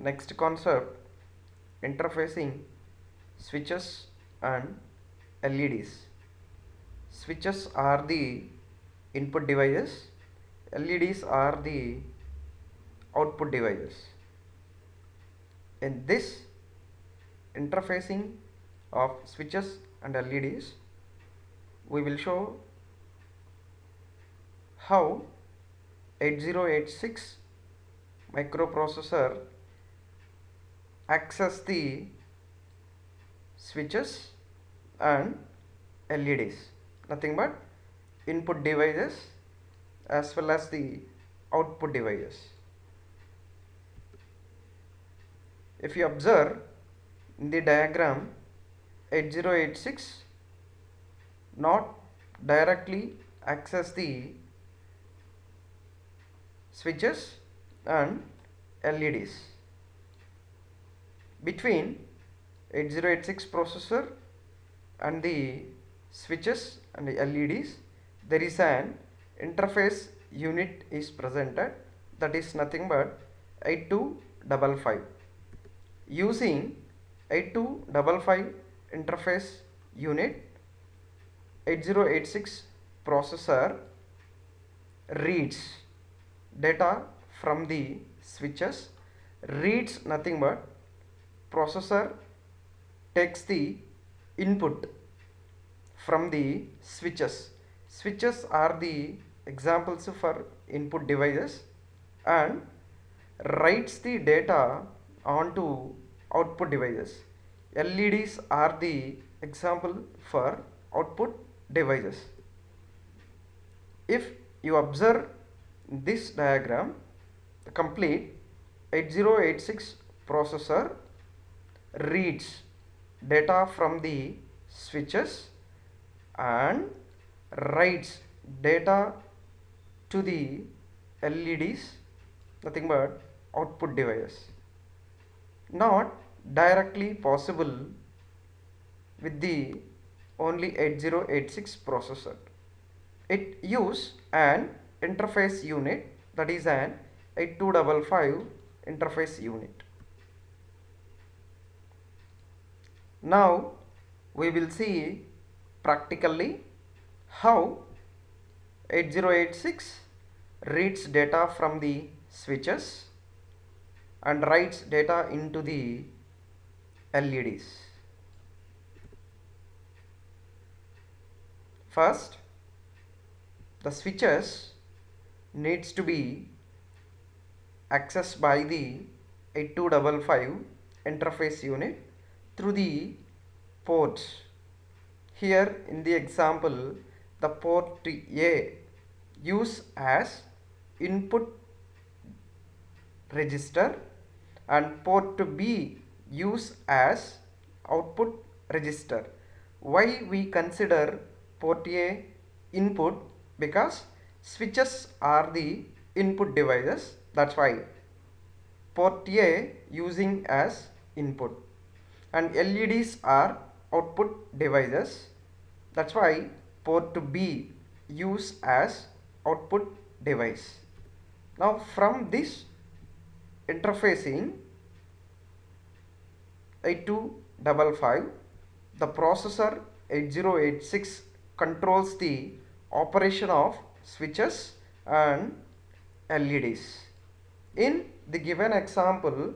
Next concept, interfacing switches and LEDs. Switches are the input devices, LEDs are the output devices. In this interfacing of switches and LEDs, we will show how 8086 microprocessor access the switches and LEDs, nothing but input devices as well as the output devices. If you observe in the diagram, 8086 not directly access the switches and LEDs. Between 8086 processor and the switches and the LEDs, there is an interface unit is presented, that is nothing but 8255. Using 8255 interface unit, 8086 processor reads data from the switches, reads nothing but processor takes the input from the switches. Switches are the examples for input devices, and writes the data onto output devices. LEDs are the example for output devices. If you observe this diagram, the complete 8086 processor reads data from the switches and writes data to the LEDs, nothing but output devices. Not directly possible with the only 8086 processor. It use an interface unit, that is an 8255 interface unit. Now we will see practically how 8086 reads data from the switches and writes data into the LEDs. First, the switches needs to be accessed by the 8255 interface unit through the ports. Here in the example, the port A used as input register and port B used as output register. Why we consider port A input? Because switches are the input devices, that's why port A using as input, and LEDs are output devices, that's why port B used as output device. Now from this interfacing 8255, the processor 8086 controls the operation of switches and LEDs. In the given example,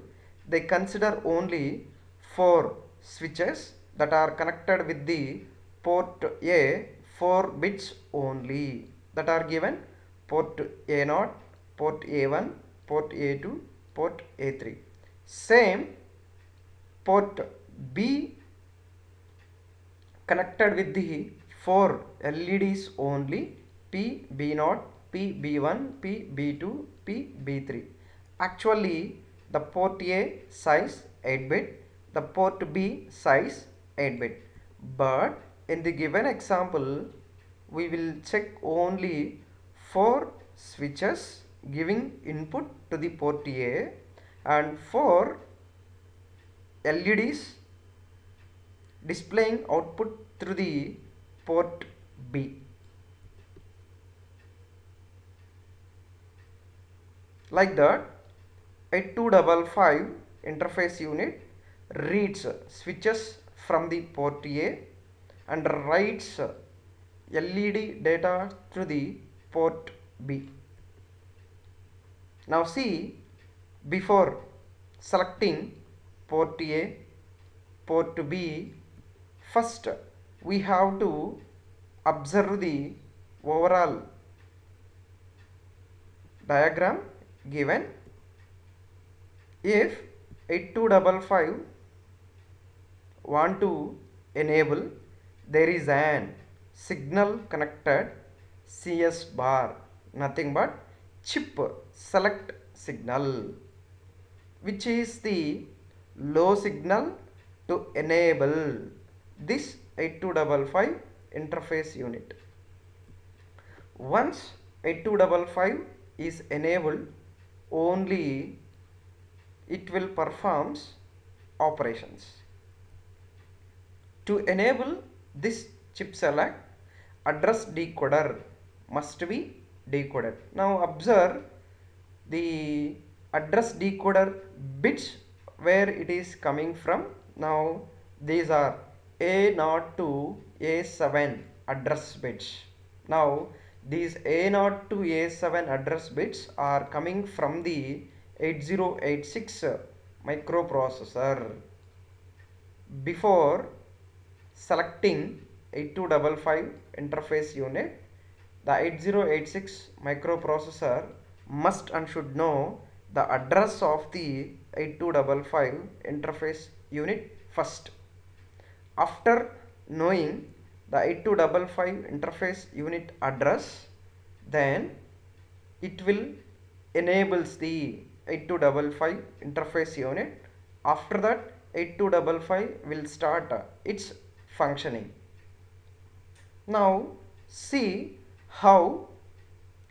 they consider only 4 switches that are connected with the port A, 4 bits only, that are given port A0, port A1, port A2, port A3. Same port B connected with the 4 LEDs only, P B0, P B1, P B2, P B3. Actually, the port A size 8 bit, the port B size 8 bit. But in the given example, we will check only 4 switches giving input to the port A and 4 LEDs displaying output through the port B. Like that, 8255 interface unit reads switches from the port A and writes LED data to the port B. Now see, before selecting port A, port B, first we have to observe the overall diagram given. If 8255 want to enable, there is an signal connected CS bar, nothing but chip select signal, which is the low signal to enable this 8255 interface unit. Once 8255 is enabled, only it will performs operations. To enable this chip select, address decoder must be decoded. Now observe the address decoder bits where it is coming from. Now these are A0 to A7 address bits. Now these A0 to A7 address bits are coming from the 8086 microprocessor. Before selecting 8255 interface unit, the 8086 microprocessor must and should know the address of the 8255 interface unit first. After knowing the 8255 interface unit address, then it will enables the 8255 interface unit. After that, 8255 will start its functioning. Now see how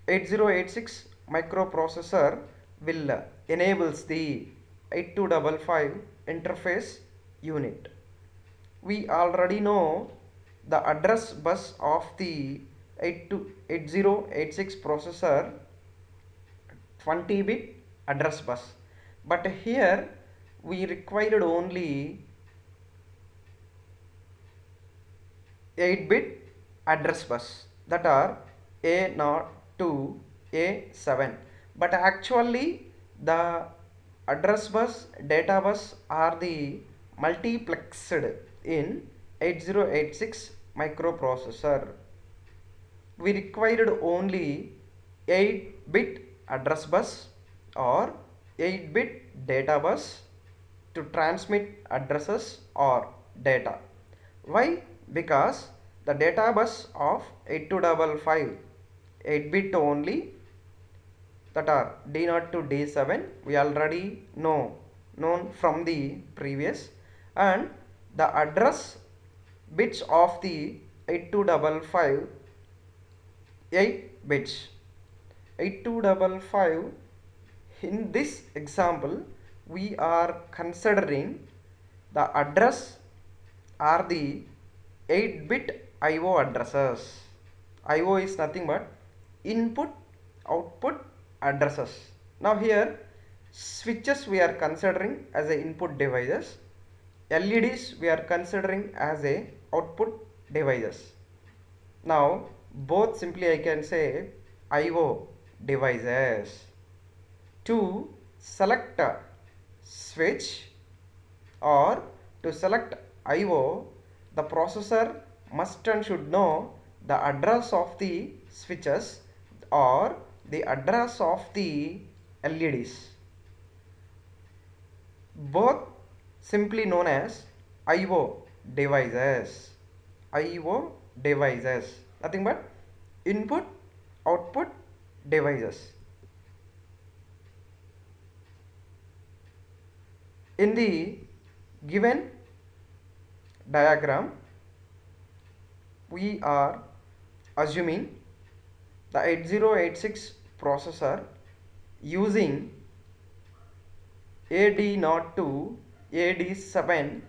8086 microprocessor will enables the 8255 interface unit. We already know the address bus of the 8086 processor 20-bit address bus, but here we required only 8-bit address bus, that are A0 to A7, but actually the address bus, data bus are the multiplexed in 8086 microprocessor. We required only 8-bit address bus or 8-bit data bus to transmit addresses or data. Why? Because the data bus of 8255 8-bit only, that are D0 to D7, we already known from the previous, and the address bits of the 8255 8 bits. 8255, in this example we are considering the address are the 8-bit IO addresses. IO is nothing but input output addresses. Now here switches we are considering as a input devices, LEDs we are considering as a output devices. Now both simply I can say IO devices. To select a switch or to select IO, the processor must and should know the address of the switches or the address of the LEDs. Both simply known as IO devices. IO devices, nothing but input output devices. In the given diagram, we are assuming the 8086 processor using AD0 to AD7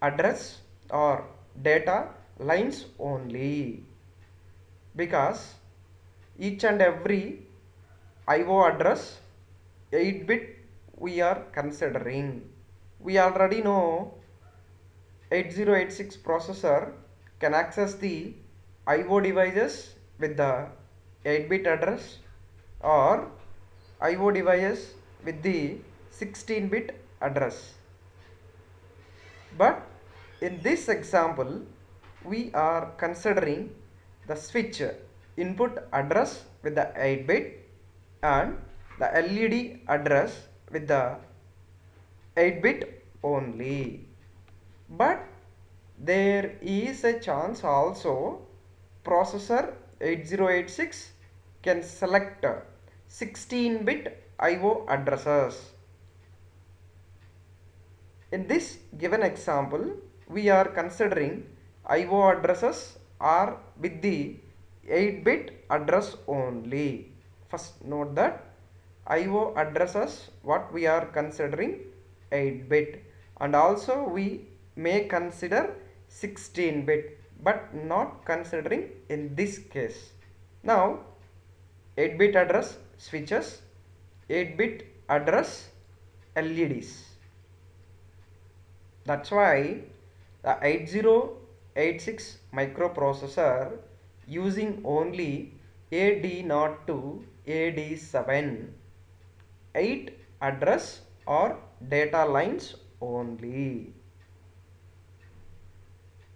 address or data lines only, because each and every IO address 8-bit we are considering? We already know 8086 processor can access the IO devices with the 8-bit address or IO devices with the 16-bit address. But in this example, we are considering the switch input address with the 8-bit and the LED address with the 8-bit only. But there is a chance also processor 8086 can select 16-bit IO addresses. In this given example, we are considering IO addresses are with the 8-bit address only. First note that IO addresses what we are considering 8-bit, and also we may consider 16-bit but not considering in this case. Now 8-bit address switches, 8-bit address LEDs. That's why the 8086 microprocessor using only AD0 to AD7 8 address or data lines only,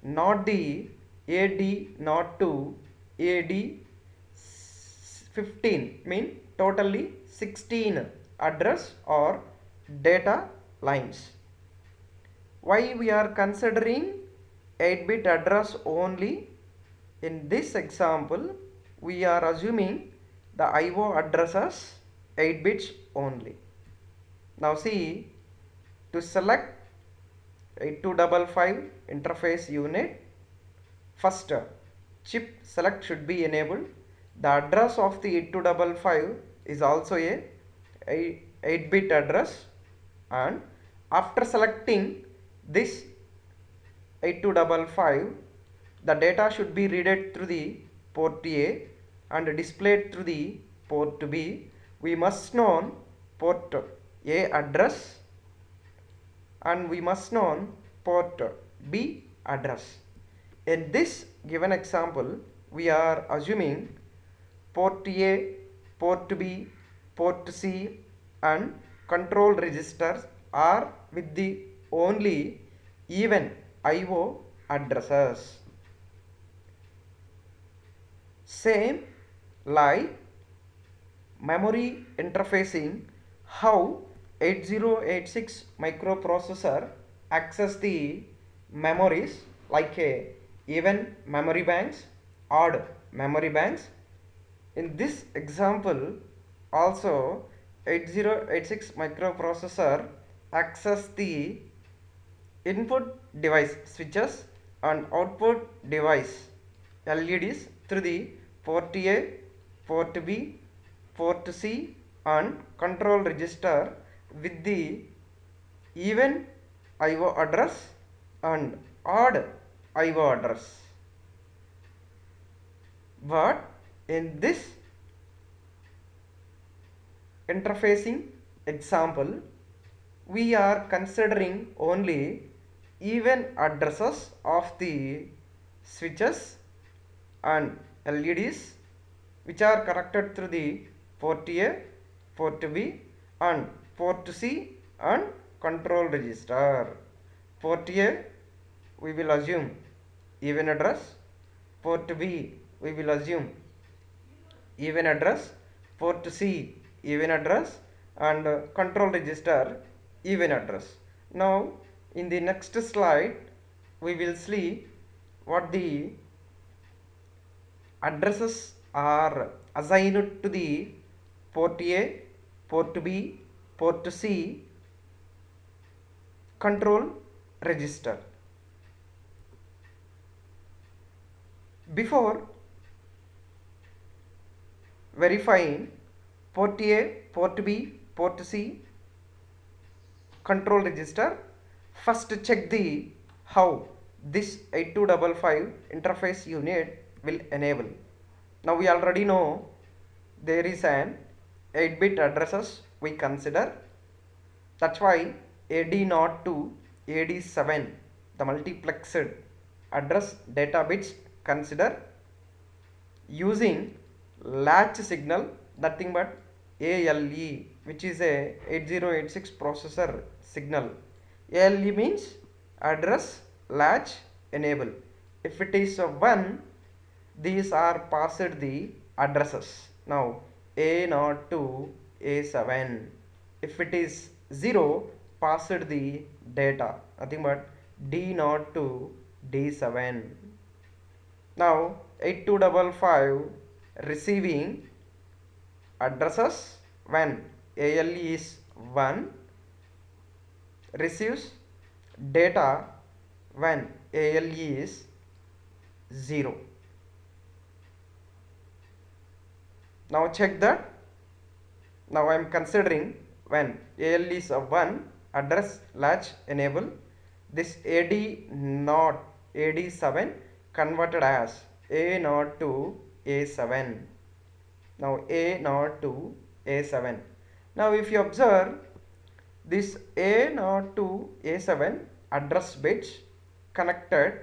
not the AD0 to AD15 mean totally 16 address or data lines. Why we are considering 8-bit address only? In this example, we are assuming the IO addresses 8 bits only. Now see, to select 8255 interface unit, first chip select should be enabled. The address of the 8255 is also a 8-bit address, and after selecting this 8255, the data should be read through the port A and displayed through the port B. We must know port A address and we must know port B address. In this given example, we are assuming port A, port B, port C and control registers are with the only even IO addresses. Same like memory interfacing, how 8086 microprocessor access the memories like a even memory banks, odd memory banks. In this example also 8086 microprocessor access the input device switches and output device LEDs through the port A, port B, port C and control register with the even IO address and odd IO address. But in this interfacing example, we are considering only even addresses of the switches and LEDs which are connected through the port A, port B and port C and control register. Port A we will assume even address, port B we will assume even address, port C even address and control register even address. Now in the next slide we will see what the addresses are assigned to the port A, port B, port C control register. Before verifying port A, port B, port C control register, first check the how this 8255 interface unit will enable. Now we already know there is an 8-bit addresses we consider That's why AD0 to AD7, the multiplexed address data bits, consider using latch signal, nothing but ALE, which is a 8086 processor signal. ALE means address latch enable. If it is 1, these are passed the addresses. Now A0 to A7. If it is 0, passed the data, nothing but D0 to D7. Now 8255 receiving addresses when ALE is 1, receives data when ALE is 0. Now check that. Now I am considering when ALE is 1, address latch enable, this AD0 AD7 converted as A0 to A7. Now A0 to A7. Now if you observe this A0 to A7 address bits connected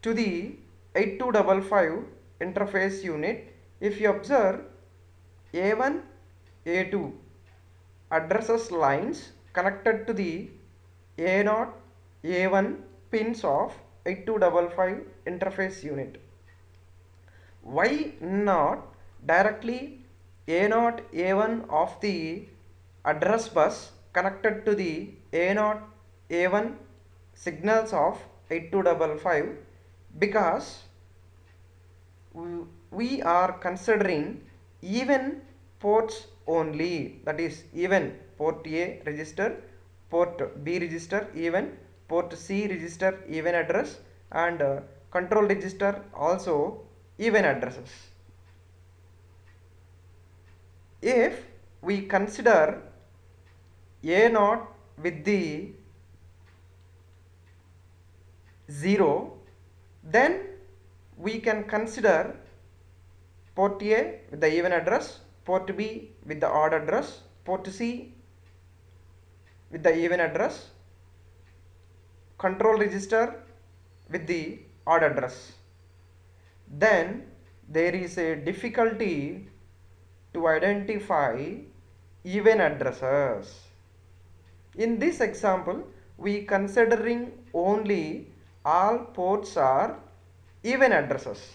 to the 8255 interface unit, if you observe A1 A2 addresses lines connected to the A0 A1 pins of 8255 interface unit. Why not directly A0 A1 of the address bus connected to the A0 A1 signals of 8255? Because we are considering even ports only, that is even port A register, port B register even, port C register even address, and control register also even addresses. If we consider A0 with the 0, then we can consider port A with the even address, port B with the odd address, port C with the even address, control register with the odd address. Then there is a difficulty to identify even addresses. In this example, we considering only all ports are even addresses.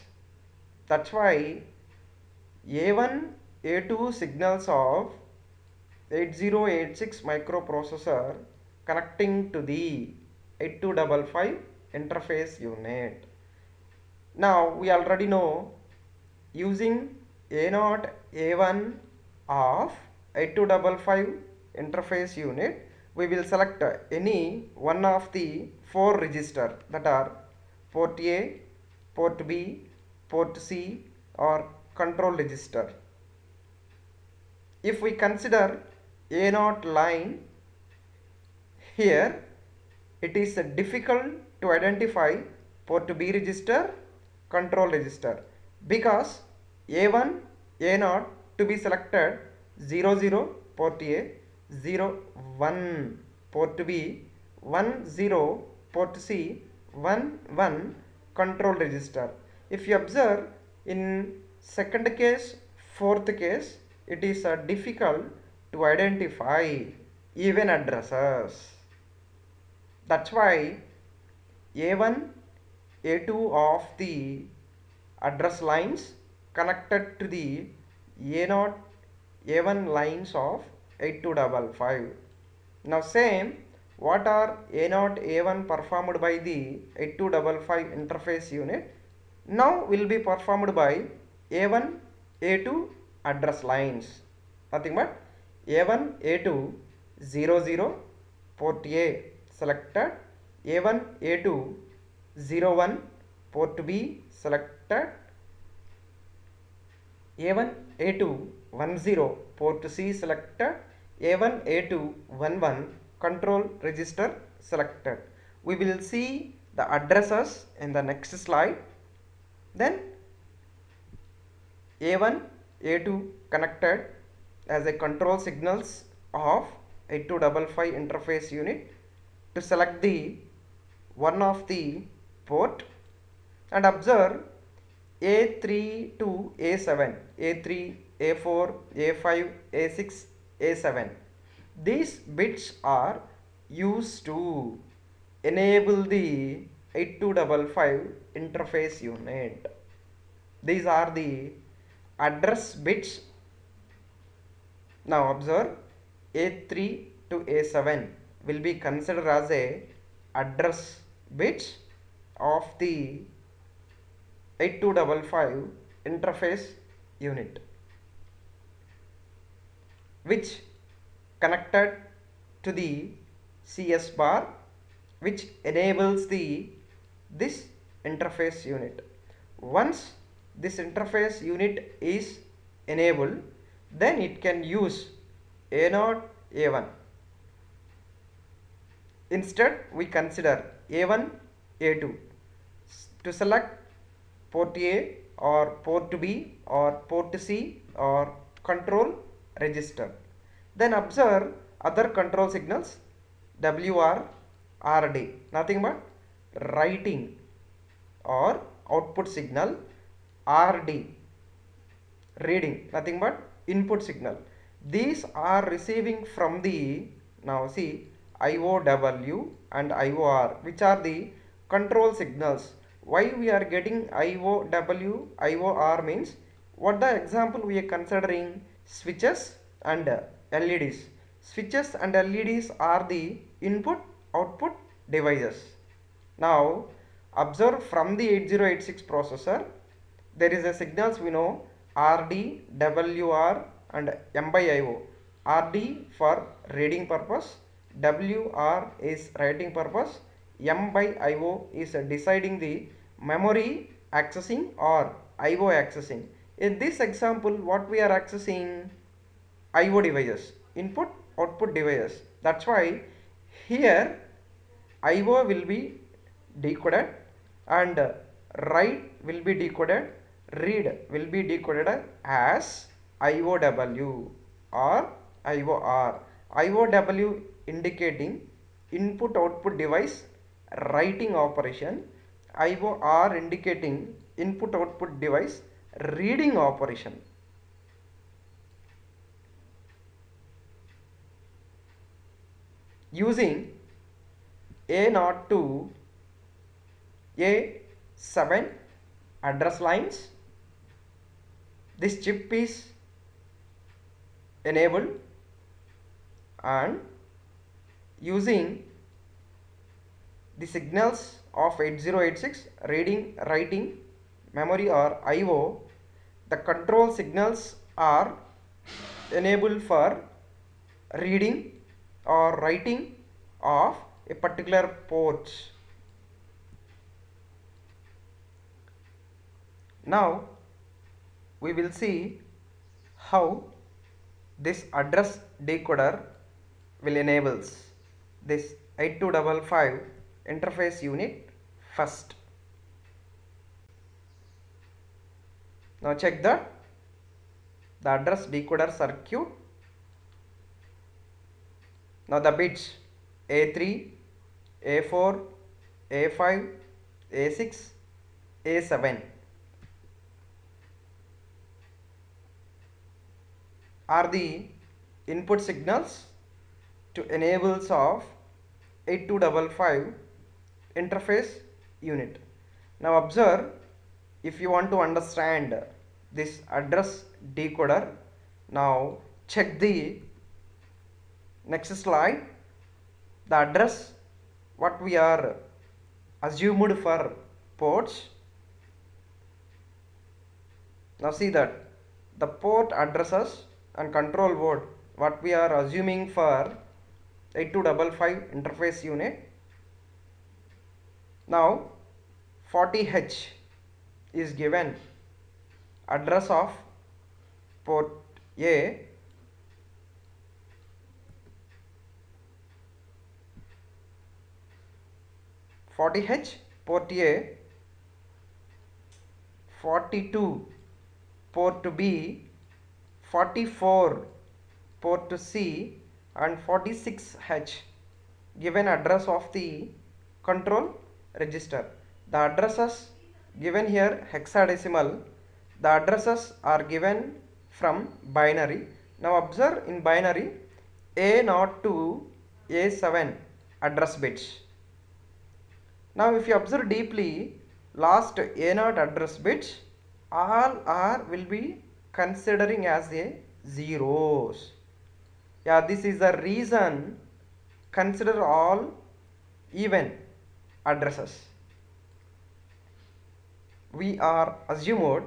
That's why A1, A2 signals of 8086 microprocessor connecting to the 8255 interface unit. Now we already know using A0 A1 of 8255 interface unit, we will select any one of the 4 register, that are port A, port B, port C, or control register. If we consider A0 line, here it is difficult to identify port B register, control register, because A1 A0 to be selected 00 port A, 01 port B, 10 port C, 11 control register. If you observe in second case, fourth case, it is difficult to identify even addresses. That's why A1 A2 of the address lines connected to the A0 A1 lines of 8255. Now same, what are A0 A1 performed by the 8255 interface unit, now will be performed by A1 A2 address lines, nothing but A1 A2 00 port A selected, A1 A2 01 port B selected, A1 A2 10 port C selected, A1 A2 11 control register selected. We will see the addresses in the next slide. Then A1 A2 connected as a control signals of 8255 interface unit to select the one of the port and observe A3 to A7, A3, A4, A5, A6, A7. These bits are used to enable the 8255 interface unit. These are the address bits. Now observe A3 to A7 will be considered as a address bits of the 8255 interface unit, which connected to the CS bar, which enables this interface unit. Once this interface unit is enabled, then it can use A0, A1. Instead, we consider A1, A2 to select port A or port B or port C or control register. Then observe other control signals WR, RD, nothing but writing or output signal, RD, reading, nothing but input signal. These are receiving from the, now see, IOW and IOR, which are the control signals. Why we are getting IOW, IOR means, what the example we are considering? Switches and LEDs. Switches and LEDs are the input output devices. Now observe from the 8086 processor, there is a signals we know RD, WR and M by IO. RD for reading purpose, WR is writing purpose, M by IO is deciding the memory accessing or IO accessing. In this example, what we are accessing? IO devices, input output devices. That's why here IO will be decoded and write will be decoded, read will be decoded as IOW or IOR. IOW indicating input output device writing operation, IOR indicating input output device reading operation. Using A0 to A7 address lines, this chip is enabled, and using the signals of 8086 reading, writing, memory or IO, the control signals are enabled for reading or writing of a particular port. Now we will see how this address decoder will enables this 8255 interface unit first. Now check the address decoder circuit. Now the bits A3, A4, A5, A6, A7 are the input signals to enables of 8255 interface unit. Now observe, if you want to understand this address decoder, now check the next slide. The address what we are assumed for ports. Now see that the port addresses and control word what we are assuming for 8255 interface unit. Now 40H is given address of port A, port A, 42 port B, 44 port C and 46H given address of the control register. The addresses given here hexadecimal. The addresses are given from binary. Now observe in binary A0 to A7 address bits. Now if you observe deeply, last A0 address bits all are will be considering as a zeros. Yeah, this is the reason consider all even addresses. We are assumed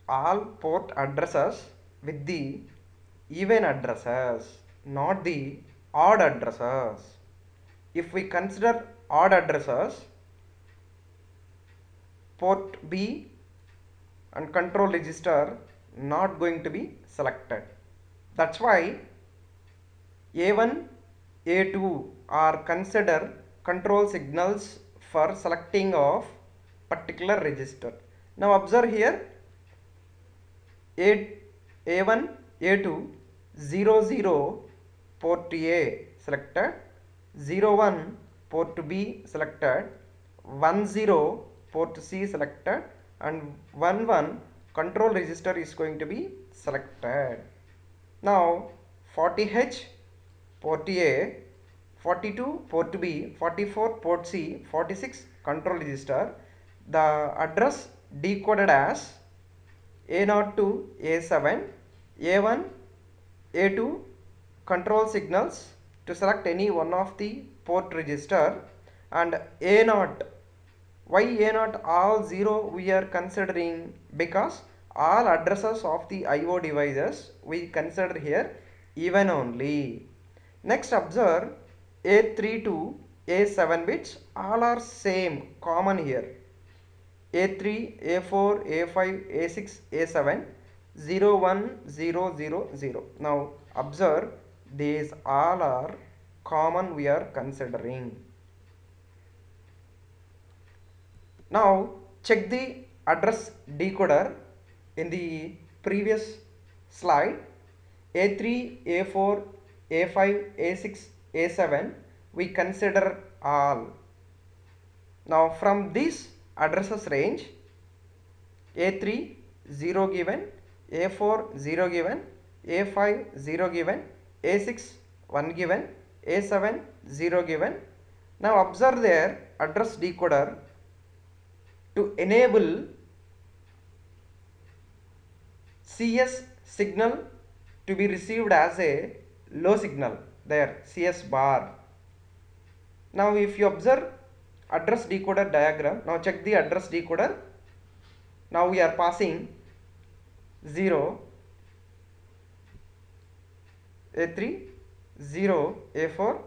all port addresses with the even addresses, not the odd addresses. If we consider odd addresses, port B and control register not going to be selected. That's why A1, A2 are considered control signals for selecting of particular register. Now observe here A1, A2, 00 port A selected, 01 port B selected, 10 port C selected, and 11 control register is going to be selected. Now 40H port A, 42 port B, 44 port C, 46 control register. The address decoded as A0 to A7, A1, A2 control signals to select any one of the port register, and A0. Why A0 all 0 we are considering? Because all addresses of the IO devices we consider here even only. Next observe A3 to A7 bits all are same common here. A3, A4, A5, A6, A7, 0, 1, 0, 0, 0. Now observe these all are common we are considering. Now check the address decoder in the previous slide. A3, A4, A5, A6, A7 we consider all. Now from this addresses range, A3 0 given, A4 0 given, A5 0 given, A6 1 given, A7 0 given. Now observe their address decoder to enable CS signal to be received as a low signal, there CS bar. Now if you observe address decoder diagram, now check the address decoder. Now we are passing 0, A3 0, A4,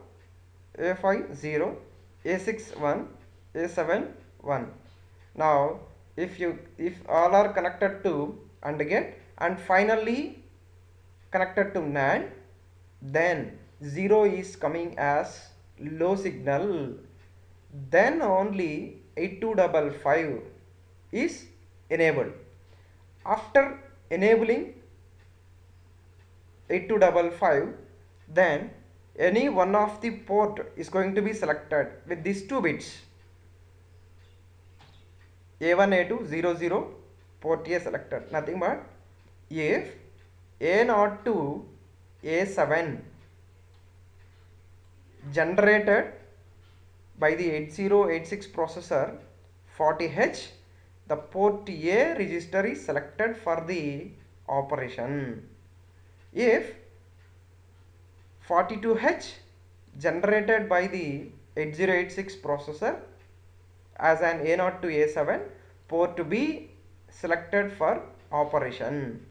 A5 0, A6 1, A7 1. Now if all are connected to AND gate and finally connected to NAND, then 0 is coming as low signal, then only 8255 is enabled. After enabling 8255, then any one of the port is going to be selected with these two bits. A1, A2, 00 port A selected, nothing but if A0 to A7 generated by the 8086 processor 40H, the port A register is selected for the operation. If 42H generated by the 8086 processor as an A0 to A7, port B selected for operation.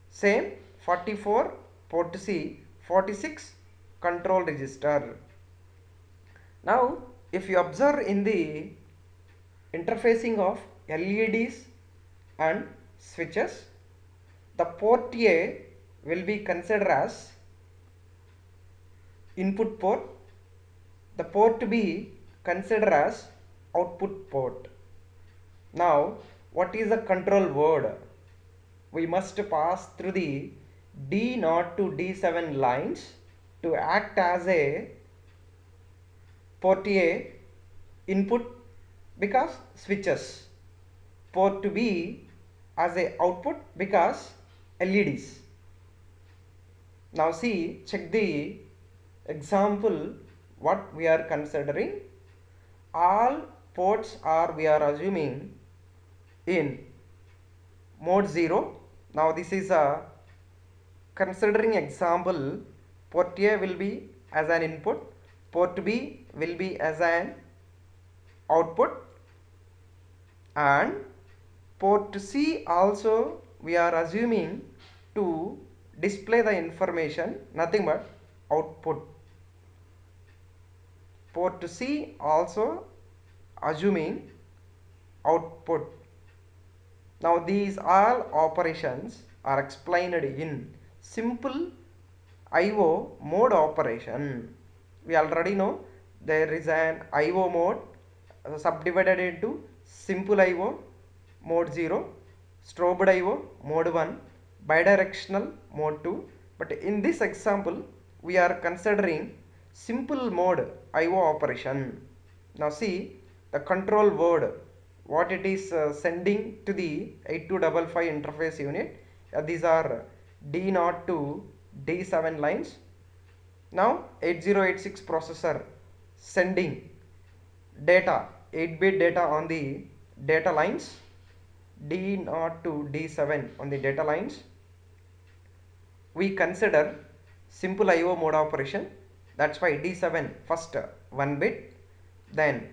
Same 44 port C, 46 control register. Now if you observe in the interfacing of LEDs and switches, the port A will be considered as input port, the port B considered as output port. Now what is the control word? We must pass through the D0 to D7 lines to act as a port A input because switches, port B as a output because LEDs. Now see, check the example what we are considering. All ports are, we are assuming, in mode 0. Now this is a considering example. Port A will be as an input, port B will be as an output, and port C also we are assuming to display the information, nothing but output. Port C also assuming output. Now these all operations are explained in simple IO mode operation. We already know there is an IO mode subdivided into simple IO mode 0, strobed IO mode 1, bidirectional mode 2. But in this example we are considering simple mode IO operation. Now see the control word what it is sending to the 8255 interface unit. These are D0 to D7 lines. Now 8086 processor sending data, 8-bit data on the data lines, D0 to D7 on the data lines. We consider simple IO mode operation, that's why D7 first 1 bit, then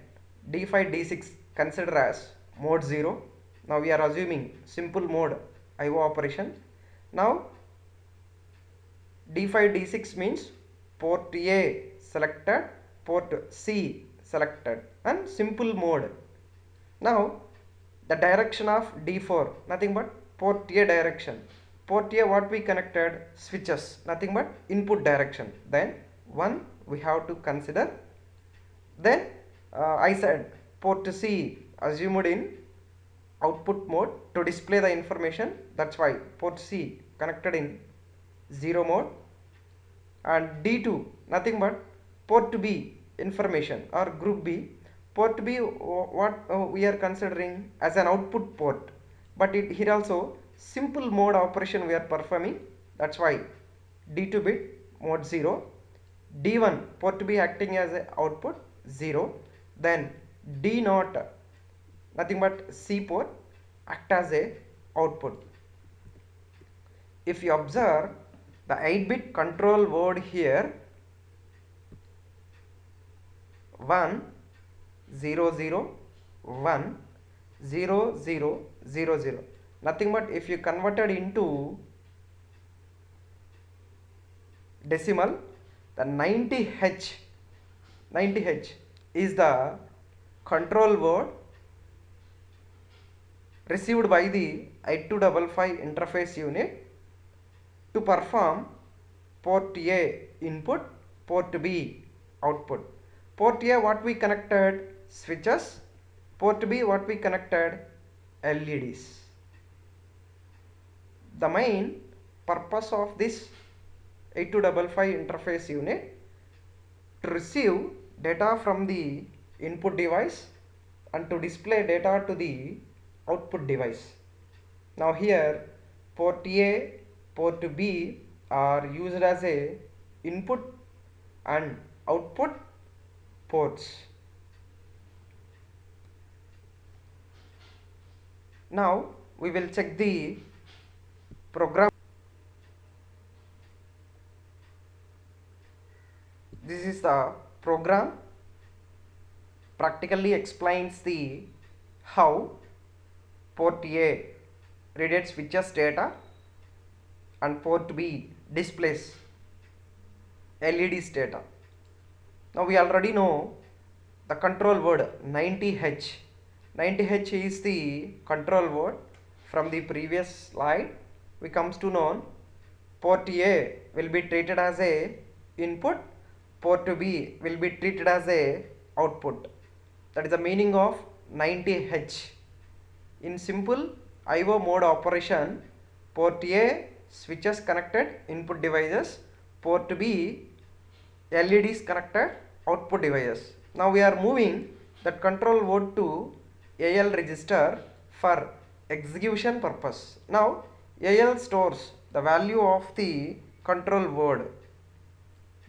D5 D6 consider as mode 0. Now we are assuming simple mode IO operation. Now D5 D6 means port A selected, port C selected, and simple mode. Now the direction of D4 nothing but port A direction. Port A what we connected, switches, nothing but input direction. Then one we have to consider. Then I said port C assumed in output mode to display the information, that's why port C connected in 0 mode. And D2 nothing but port B information or group B. Port B what we are considering as an output port, but here also simple mode operation we are performing, that's why D2 bit mode 0. D1 port B acting as a output 0. Then D0 nothing but C port act as a output. If you observe the 8-bit control word here, 1 0 0 1 0 0 0 0, nothing but if you converted into decimal, the 90H is the control word received by the 8255 interface unit to perform port A input, port B output. Port A what we connected, switches, port B what we connected, LEDs. The main purpose of this 8255 interface unit to receive data from the input device and to display data to the output device. Now here port A, port B are used as a input and output ports. Now we will check the program. This is the program practically explains the how port A reads switches data and port B displays LEDs data. Now we already know the control word 90H. 90H is the control word from the previous slide. We comes to know port A will be treated as a input, port B will be treated as a output. That is the meaning of 90H. In simple IO mode operation, port A switches connected input devices, port B LEDs connected output devices. Now we are moving that control word to AL register for execution purpose. Now AL stores the value of the control word.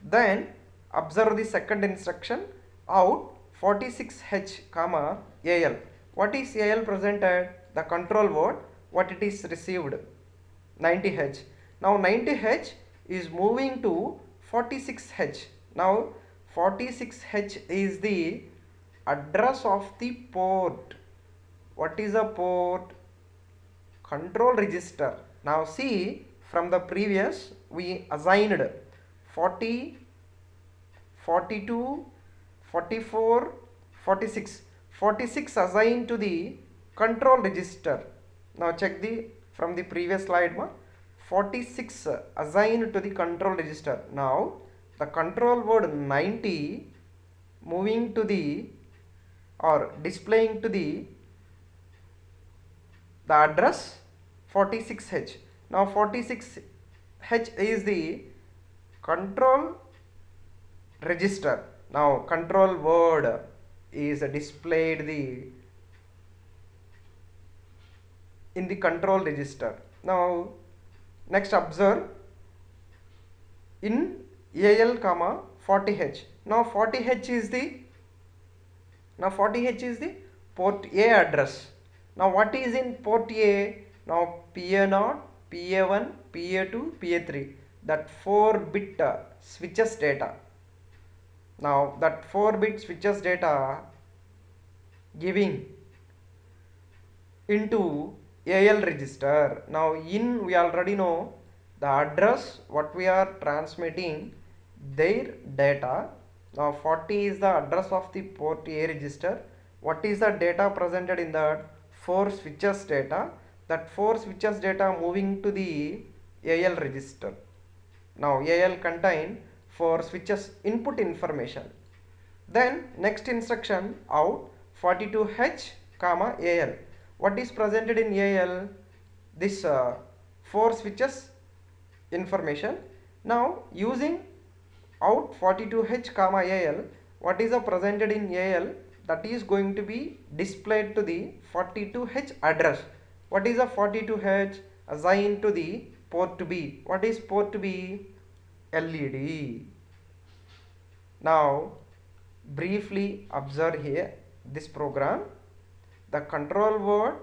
Then observe the second instruction, out 46H comma AL. What is AL presented? The control word. What it is received? 90H. Now 90H is moving to 46H. Now 46H is the address of the port. What is a port? Control register. Now see, from the previous we assigned 40, 42, 44, 46. 46 assigned to the control register. Now check the from the previous slide 46 assigned to the control register. Now the control word 90 moving to the or displaying to the address 46H. Now 46H is the control register. Now control word is displayed in the control register. Now next observe in AL comma 40H. Now 40H is the port A address. Now what is in port A? Now PA0, PA1, PA2, PA3, that 4-bit switches data. Now that 4-bit switches data giving into AL register. Now in we already know the address what we are transmitting their data. Now 40 is the address of the port A register. What is the data presented in that? 4 switches data. That 4 switches data moving to the AL register. Now AL contain 4 switches input information. Then next instruction, out 42H comma AL. What is presented in AL? This 4 switches information. Now using out 42H comma AL, what is presented in AL? That is going to be displayed to the 42H address. What is a 42H? Assigned to the port B. What is port B? LED. Now briefly observe here this program. The control word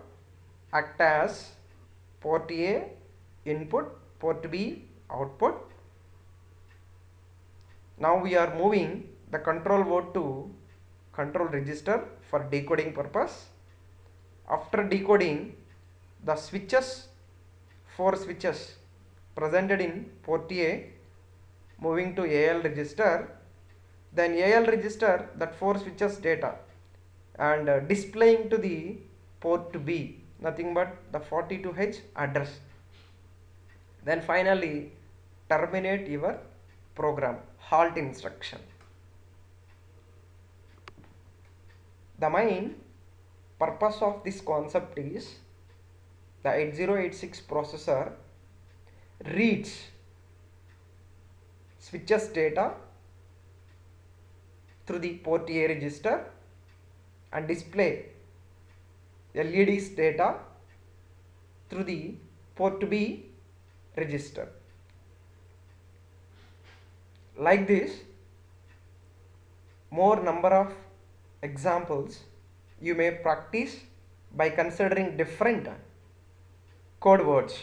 act as port A input, port B output. Now we are moving the control word to control register for decoding purpose. After decoding, the switches, 4 switches presented in port A moving to AL register. Then AL register that 4 switches data and displaying to the port B, nothing but the 42H address. Then finally terminate your program, halt instruction. The main purpose of this concept is the 8086 processor reads switches data through the port A register and display LEDs data through the port B register. Like this, more number of examples you may practice by considering different code words.